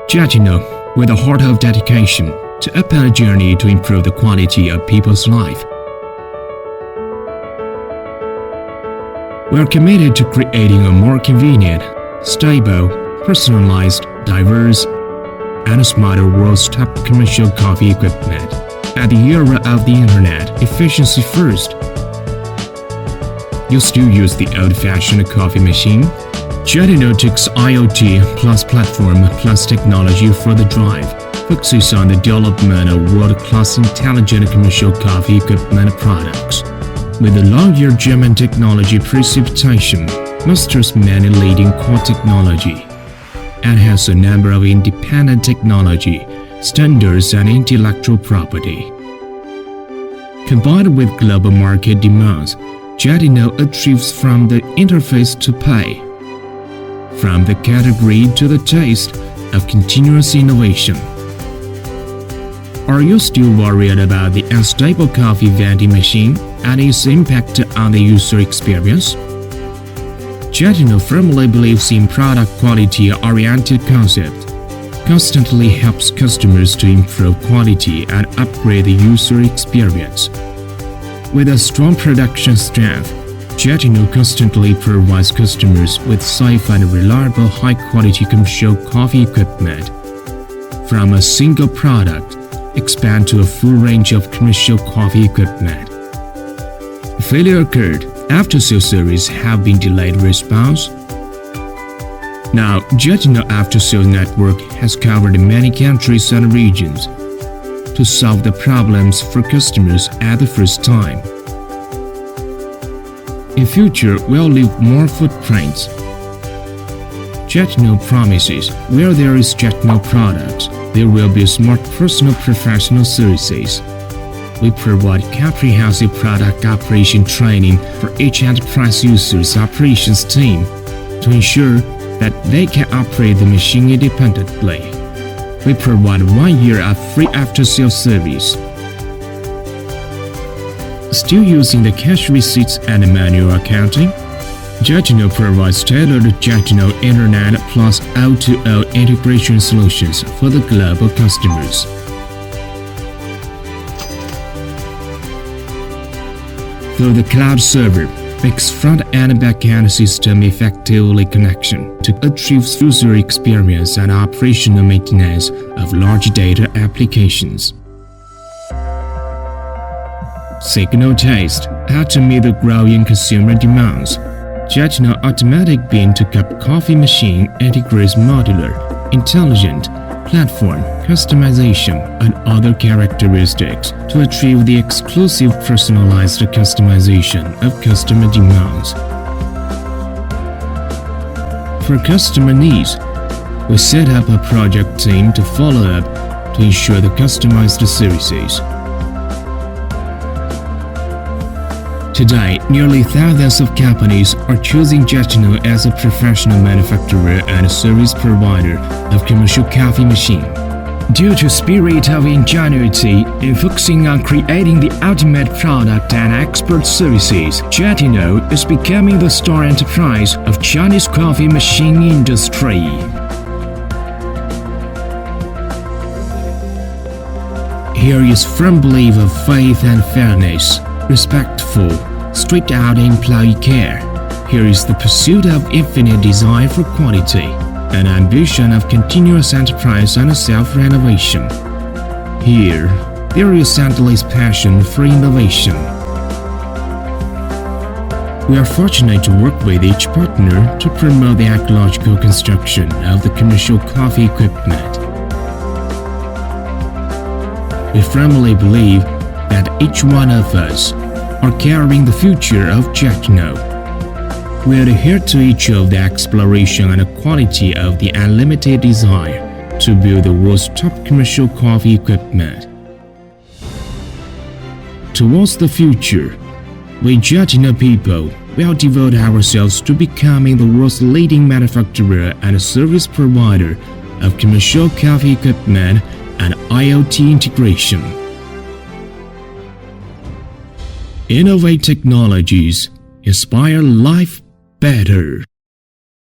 Jetinno, with a heart of dedication, to open a journey to improve the quality of people's life. We are committed to creating a more convenient, stable, personalized, diverse, and smarter world's top commercial coffee equipment. At the era of the internet, efficiency first. You still use the old-fashioned coffee machine? Jetinno takes IoT plus platform plus technology for the drive, focuses on the development of world-class intelligent commercial coffee equipment products. With a long-year German technology precipitation, masters many leading core technology, and has a number of independent technology, standards and intellectual property. Combined with global market demands, Jetinno achieves from the interface to pay, from the category to the taste of continuous innovation. Are you still worried about the unstable coffee vending machine and its impact on the user experience? Jetinno firmly believes in product quality-oriented concept, constantly helps customers to improve quality and upgrade the user experience. With a strong production strength, Jetinno constantly provides customers with safe and reliable high-quality commercial coffee equipment. From a single product, expand to a full range of commercial coffee equipment. Failure occurred, after-sales service have been delayed response. Now, Jetinno after-sales network has covered many countries and regions to solve the problems for customers at the first time. In future, we'll leave more footprints. Jetinno promises, where there is Jetinno products, there will be smart personal professional services. We provide comprehensive product operation training for each enterprise user's operations team to ensure that they can operate the machine independently. We provide 1 year of free after-sales service. Still using the cash receipts and manual accounting? Jetinno provides tailored Jetinno Internet plus O2O integration solutions for the global customers. Through the cloud server, makes front-end and back-end system effectively connection to achieve user experience and operational maintenance of large data applications. Signal taste, how to meet the growing consumer demands. Jetinno automatic bean-to-cup coffee machine integrates modular, intelligent, platform, customization, and other characteristics to achieve the exclusive personalized customization of customer demands. For customer needs, we set up a project team to follow up to ensure the customized services. Today, nearly thousands of companies are choosing Jetinno as a professional manufacturer and service provider of commercial coffee machine. Due to spirit of ingenuity in focusing on creating the ultimate product and expert services, Jetinno is becoming the star enterprise of Chinese coffee machine industry. Here is firm belief of faith and fairness. Respectful, straight-out employee care. Here is the pursuit of infinite desire for quality, an ambition of continuous enterprise and self-renovation. Here, there is endless passion for innovation. We are fortunate to work with each partner to promote the ecological construction of the commercial coffee equipment. We firmly believe that each one of us are carrying the future of Jetinno. We adhere to each of the exploration and quality of the unlimited desire to build the world's top commercial coffee equipment. Towards the future, we Jetinno people will devote ourselves to becoming the world's leading manufacturer and service provider of commercial coffee equipment and IoT integration. Innovate technologies, inspire life better.